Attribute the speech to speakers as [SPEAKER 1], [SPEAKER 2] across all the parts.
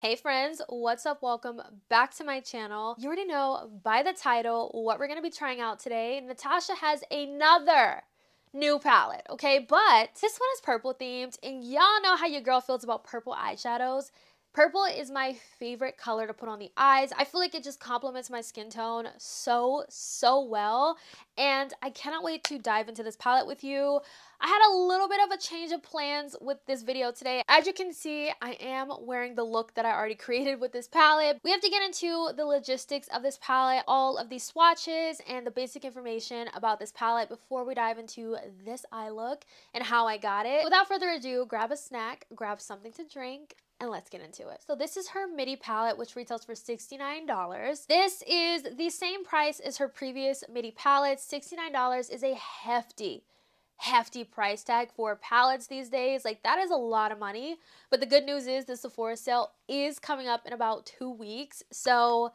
[SPEAKER 1] Hey friends, what's up? Welcome back to my channel. You already know by the title what we're going to be trying out today. Natasha has another new palette, okay? But this one is purple themed, and y'all know how your girl feels about purple eyeshadows. Purple is my favorite color to put on the eyes. I feel like it just complements my skin tone so well, and I cannot wait to dive into this palette with you. I had a little bit of a change of plans with this video today. As you can see, I am wearing the look that I already created with this palette. We have to get into the logistics of this palette, all of these swatches, and the basic information about this palette before we dive into this eye look and how I got it. Without further ado, grab a snack, grab something to drink, and let's get into it. So this is her midi palette, which retails for $69. This is the same price as her previous midi palette. $69 is a hefty price tag for palettes these days. Like, that is a lot of money. But the good news is the Sephora sale is coming up in about 2 weeks. So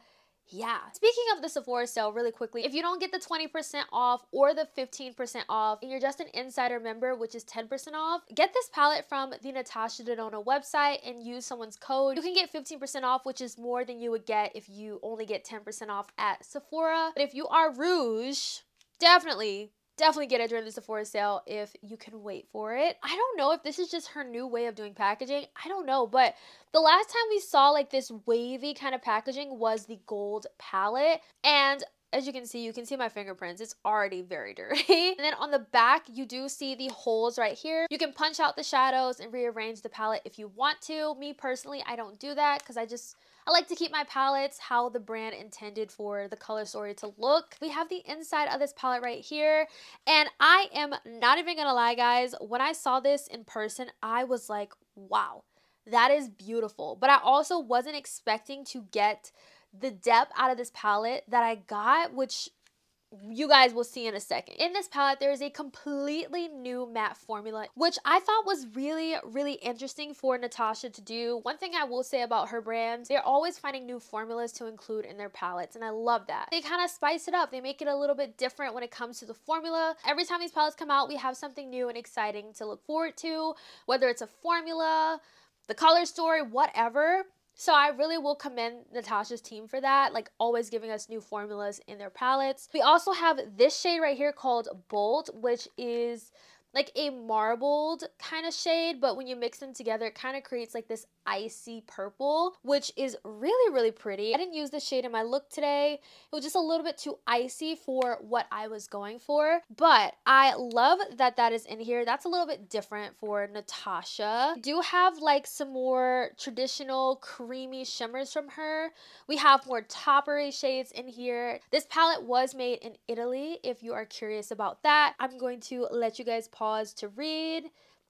[SPEAKER 1] yeah. Speaking of the Sephora sale, really quickly, if you don't get the 20% off or the 15% off and you're just an insider member, which is 10% off, get this palette from the Natasha Denona website and use someone's code. You can get 15% off, which is more than you would get if you only get 10% off at Sephora. But if you are Rouge, definitely get it during the Sephora sale if you can wait for it. I don't know if this is just her new way of doing packaging. I don't know, but the last time we saw like this wavy kind of packaging was the gold palette. And as you can see my fingerprints. It's already very dirty. And then on the back, you do see the holes right here. You can punch out the shadows and rearrange the palette if you want to. Me personally, I don't do that because I like to keep my palettes how the brand intended for the color story to look. We have the inside of this palette right here. And I am not even gonna lie, guys. When I saw this in person, I was like, wow, that is beautiful. But I also wasn't expecting to get the depth out of this palette that I got, which you guys will see in a second. In this palette, there is a completely new matte formula, which I thought was really interesting for Natasha to do. One thing I will say about her brands, they're always finding new formulas to include in their palettes, and I love that. They kind of spice it up. They make it a little bit different when it comes to the formula. Every time these palettes come out, we have something new and exciting to look forward to, whether it's a formula, the color story, whatever. So I really will commend Natasha's team for that, like always giving us new formulas in their palettes. We also have this shade right here called Bold, which is like a marbled kind of shade, but when you mix them together, it kind of creates like this icy purple, which is really pretty. I didn't use this shade in my look today. It was just a little bit too icy for what I was going for, but I love that that is in here. That's a little bit different for Natasha. We do have like some more traditional creamy shimmers from her. We have more toppery shades in here. This palette was made in Italy, if you are curious about that. I'm going to let you guys pause to read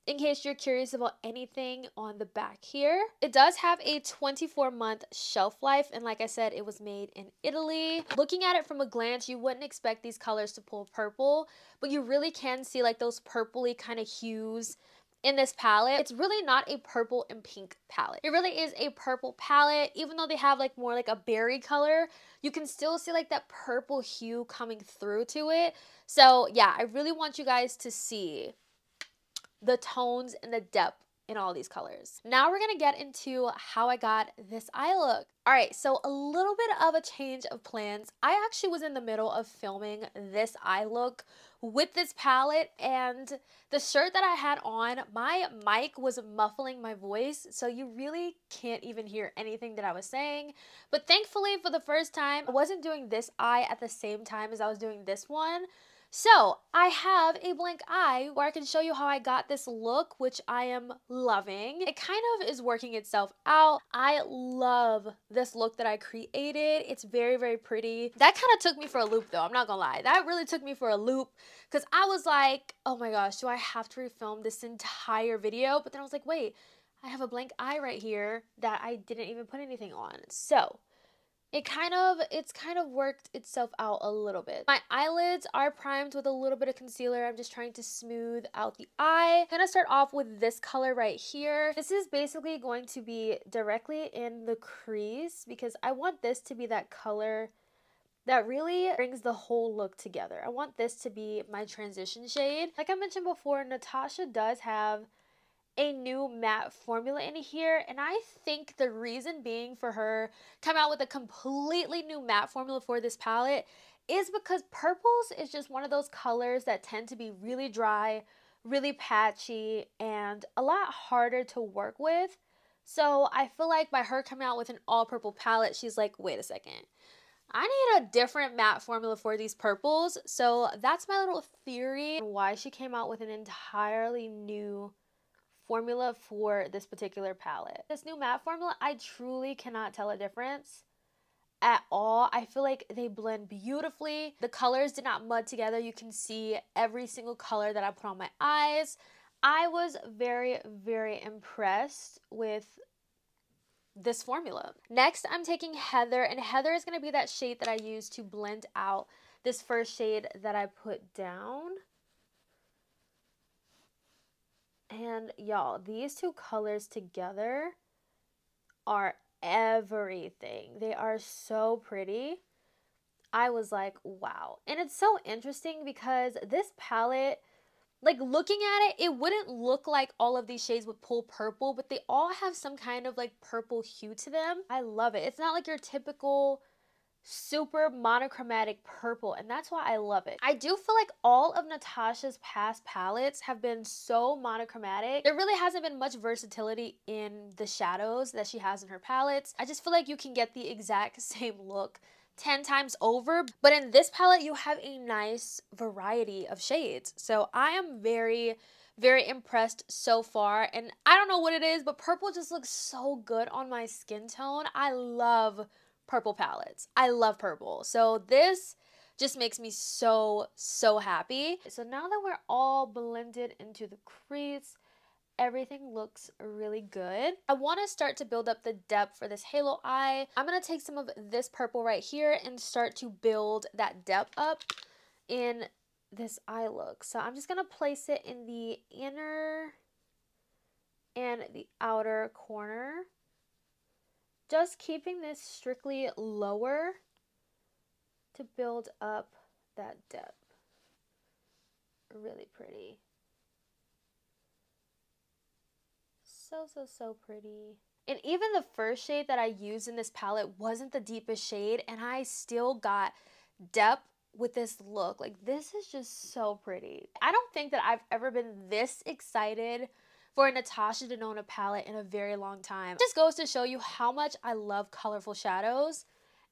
[SPEAKER 1] in case you're curious about anything on the back here. It does have a 24-month shelf life, and like I said, it was made in Italy. Looking at it from a glance, you wouldn't expect these colors to pull purple, but you really can see like those purpley kind of hues in this palette. It's really not a purple and pink palette. It really is a purple palette. Even though they have like more like a berry color, you can still see like that purple hue coming through to it. So yeah, I really want you guys to see the tones and the depth in all these colors. Now we're gonna get into how I got this eye look. All right, so a little bit of a change of plans. I actually was in the middle of filming this eye look with this palette, and the shirt that I had on, my mic was muffling my voice, so you really can't even hear anything that I was saying. But thankfully, for the first time, I wasn't doing this eye at the same time as I was doing this one. So I have a blank eye where I can show you how I got this look, which I am loving. It kind of is working itself out. I love this look that I created. It's very pretty. That kind of took me for a loop though, I'm not gonna lie. That really took me for a loop because I was like, oh my gosh, do I have to refilm this entire video? But then I was like, wait, I have a blank eye right here that I didn't even put anything on. So it's kind of worked itself out a little bit. My eyelids are primed with a little bit of concealer. I'm just trying to smooth out the eye. I'm gonna start off with this color right here. This is basically going to be directly in the crease because I want this to be that color that really brings the whole look together. I want this to be my transition shade. Like I mentioned before, Natasha does have a new matte formula in here, and I think the reason being for her come out with a completely new matte formula for this palette is because purples is just one of those colors that tend to be really dry, really patchy, and a lot harder to work with. So I feel like by her coming out with an all purple palette, she's like, wait a second, I need a different matte formula for these purples. So that's my little theory on why she came out with an entirely new formula for this particular palette. This new matte formula, I truly cannot tell a difference at all. I feel like they blend beautifully. The colors did not mud together. You can see every single color that I put on my eyes. I was very, very impressed with this formula. Next, I'm taking Heather, and Heather is going to be that shade that I use to blend out this first shade that I put down. And y'all, these two colors together are everything. They are so pretty. I was like, wow. And it's so interesting because this palette, like looking at it, it wouldn't look like all of these shades would pull purple, but they all have some kind of like purple hue to them. I love it. It's not like your typical super monochromatic purple, and that's why I love it. I do feel like all of Natasha's past palettes have been so monochromatic. There really hasn't been much versatility in the shadows that she has in her palettes. I just feel like you can get the exact same look 10 times over, but in this palette you have a nice variety of shades. So I am very, very impressed so far, and I don't know what it is, but purple just looks so good on my skin tone. I love purple palettes. I love purple. So this just makes me so, so happy. So now that we're all blended into the crease, everything looks really good. I want to start to build up the depth for this halo eye. I'm going to take some of this purple right here and start to build that depth up in this eye look. So I'm just going to place it in the inner and the outer corner. Just keeping this strictly lower to build up that depth. Really pretty. So, so, so pretty. And even the first shade that I used in this palette wasn't the deepest shade, and I still got depth with this look. Like, this is just so pretty. I don't think that I've ever been this excited for a Natasha Denona palette in a very long time. It just goes to show you how much I love colorful shadows,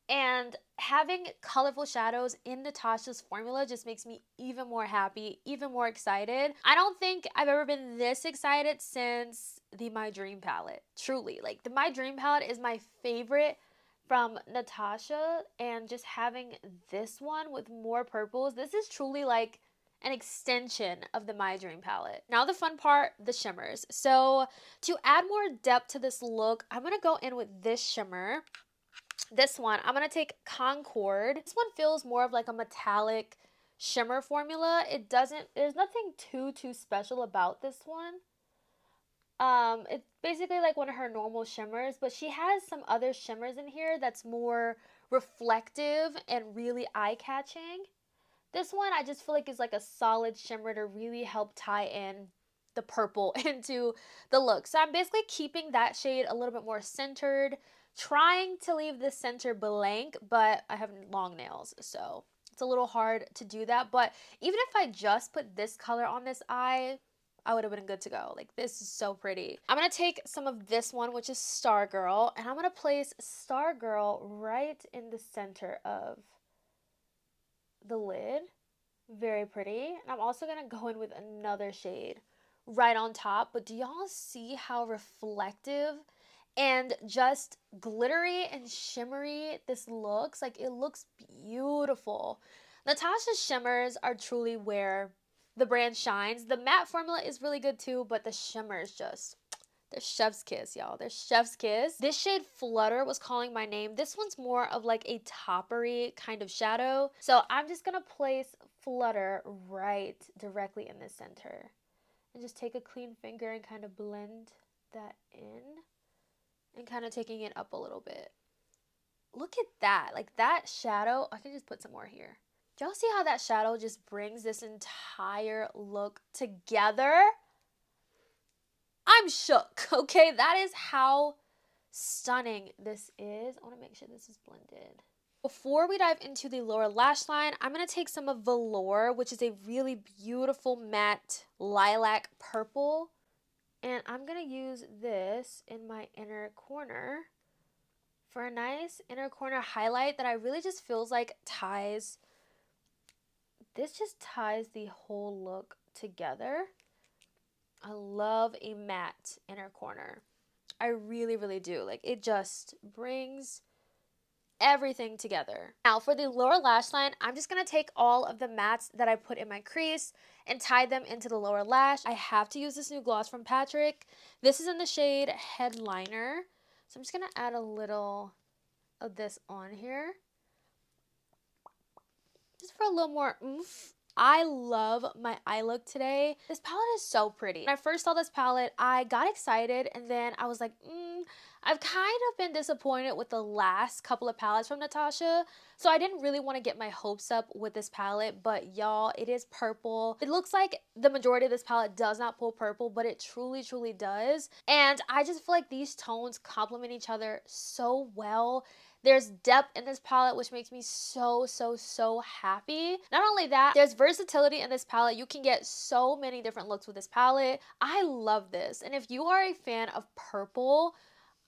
[SPEAKER 1] and having colorful shadows in Natasha's formula just makes me even more happy, even more excited. I don't think I've ever been this excited since the My Dream palette. Truly, like the My Dream palette is my favorite from Natasha, and just having this one with more purples, this is truly like an extension of the My Dream palette. Now the fun part, the shimmers. So to add more depth to this look, I'm going to go in with this shimmer. This one, I'm going to take Concord. This one feels more of like a metallic shimmer formula. There's nothing too special about this one. It's basically like one of her normal shimmers, but she has some other shimmers in here that's more reflective and really eye-catching. This one I just feel like is like a solid shimmer to really help tie in the purple into the look. So I'm basically keeping that shade a little bit more centered, trying to leave the center blank, but I have long nails, so it's a little hard to do that. But even if I just put this color on this eye, I would have been good to go. Like, this is so pretty. I'm going to take some of this one, which is Stargirl, and I'm going to place Stargirl right in the center of the lid. Very pretty. And I'm also going to go in with another shade right on top. But do y'all see how reflective and just glittery and shimmery this looks? Like, it looks beautiful. Natasha's shimmers are truly where the brand shines. The matte formula is really good too, but the shimmers just, they're chef's kiss, y'all. They're chef's kiss. This shade Flutter was calling my name. This one's more of like a toppery kind of shadow. So I'm just going to place Flutter right directly in the center. And just take a clean finger and kind of blend that in. And kind of taking it up a little bit. Look at that. Like, that shadow. I can just put some more here. Do y'all see how that shadow just brings this entire look together? I'm shook, okay? That is how stunning this is. I want to make sure this is blended. Before we dive into the lower lash line, I'm going to take some of Velour, which is a really beautiful matte lilac purple. And I'm going to use this in my inner corner for a nice inner corner highlight that I really just feels like ties. This just ties the whole look together. I love a matte inner corner. I really, really do. Like, it just brings everything together. Now, for the lower lash line, I'm just going to take all of the mattes that I put in my crease and tie them into the lower lash. I have to use this new gloss from Patrick. This is in the shade Headliner. So I'm just going to add a little of this on here, just for a little more oomph. I love my eye look today. This palette is so pretty. When I first saw this palette, I got excited, and then I was like, I've kind of been disappointed with the last couple of palettes from Natasha, so I didn't really want to get my hopes up with this palette, but y'all, it is purple. It looks like the majority of this palette does not pull purple, but it truly, truly does, and I just feel like these tones complement each other so well. There's depth in this palette, which makes me so, so, so happy. Not only that, there's versatility in this palette. You can get so many different looks with this palette. I love this. And if you are a fan of purple,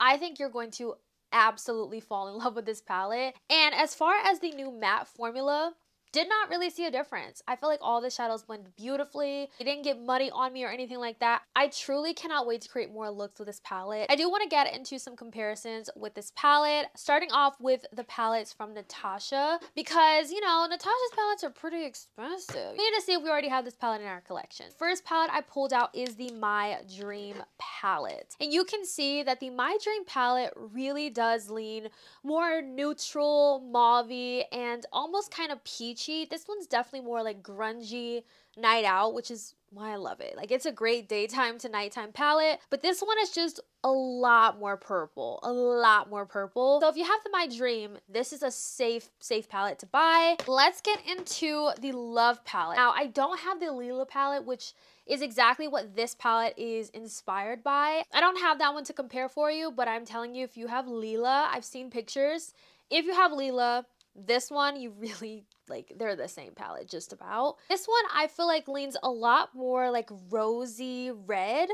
[SPEAKER 1] I think you're going to absolutely fall in love with this palette. And as far as the new matte formula, did not really see a difference. I feel like all the shadows blend beautifully. It didn't get muddy on me or anything like that. I truly cannot wait to create more looks with this palette. I do want to get into some comparisons with this palette, starting off with the palettes from Natasha, because, you know, Natasha's palettes are pretty expensive. We need to see if we already have this palette in our collection. First palette I pulled out is the My Dream palette. And you can see that the My Dream palette really does lean more neutral, mauve-y, and almost kind of peachy. This one's definitely more like grungy night out, which is why I love it. Like, it's a great daytime to nighttime palette, but this one is just a lot more purple, a lot more purple. So if you have the My Dream, this is a safe palette to buy. Let's get into the Love palette. Now, I don't have the Lila palette, which is exactly what this palette is inspired by. I don't have that one to compare for you, but I'm telling you, if you have Lila, I've seen pictures. If you have Lila, this one, you really, like, they're the same palette just about. This one, I feel like leans a lot more like rosy red.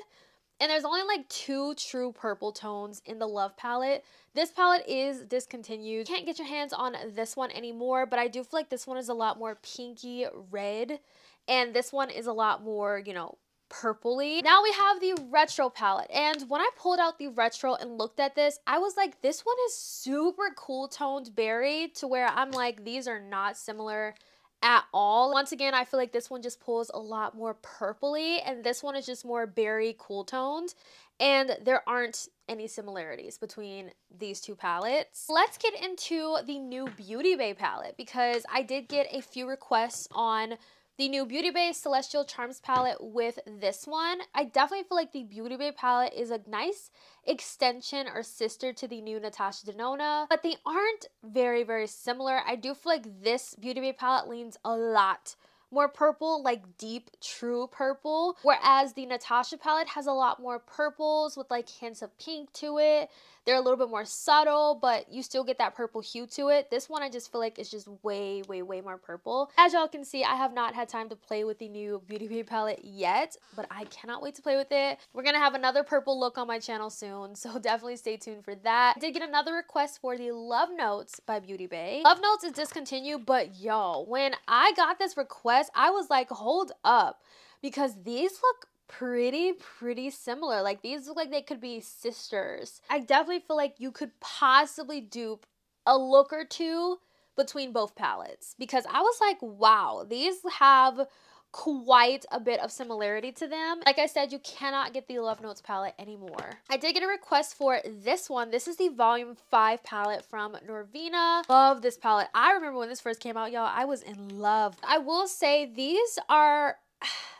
[SPEAKER 1] And there's only like 2 true purple tones in the Love palette. This palette is discontinued. You can't get your hands on this one anymore, but I do feel like this one is a lot more pinky red. And this one is a lot more, you know, purpley. Now we have the Retro palette, and when I pulled out the Retro and looked at this, I was like, this one is super cool toned berry, to where I'm like, these are not similar at all. Once again, I feel like this one just pulls a lot more purpley, and this one is just more berry cool toned, and there aren't any similarities between these two palettes. Let's get into the new Beauty Bay palette, because I did get a few requests on the new Beauty Bay Celestial Charms palette with this one. I definitely feel like the Beauty Bay palette is a nice extension or sister to the new Natasha Denona, but they aren't very, very similar. I do feel like this Beauty Bay palette leans a lot more purple, like deep, true purple, whereas the Natasha palette has a lot more purples with like hints of pink to it. They're a little bit more subtle, but you still get that purple hue to it. This one I just feel like is just way, way, way more purple. As y'all can see, I have not had time to play with the new Beauty Bay palette yet, but I cannot wait to play with it. We're gonna have another purple look on my channel soon, so definitely stay tuned for that. I did get another request for the Love Notes by Beauty Bay. Love Notes is discontinued, but y'all, when I got this request, I was like, hold up, because these look pretty similar. Like, these look like they could be sisters. I definitely feel like you could possibly dupe a look or two between both palettes, because I was like, wow, these have quite a bit of similarity to them. Like I said, you cannot get the Love Notes palette anymore. I did get a request for this one. This is the Volume 5 palette from Norvina. Love this palette. I remember when this first came out, y'all, I was in love. I will say these are,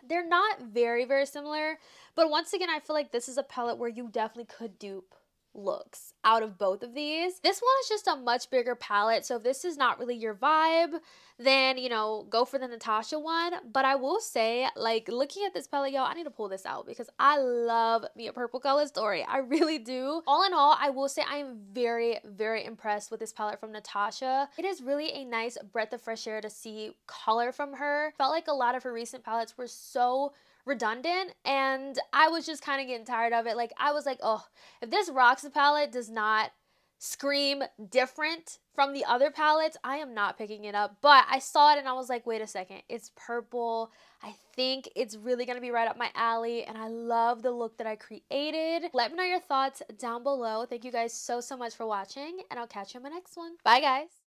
[SPEAKER 1] they're not very, very similar, but once again, I feel like this is a palette where you definitely could dupe looks out of both of these. This one is just a much bigger palette, so if this is not really your vibe, then, you know, go for the Natasha one. But I will say, like, looking at this palette, y'all, I need to pull this out because I love me a purple color story. I really do. All in all, I will say I am very, very impressed with this palette from Natasha. It is really a nice breath of fresh air to see color from her. Felt like a lot of her recent palettes were so redundant, and I was just kind of getting tired of it. Like, I was like, oh, if this Roxa palette does not scream different from the other palettes, I am not picking it up. But I saw it and I was like, wait a second, it's purple. I think it's really gonna be right up my alley, and I love the look that I created. Let me know your thoughts down below. Thank you guys so much for watching, and I'll catch you in my next one. Bye, guys.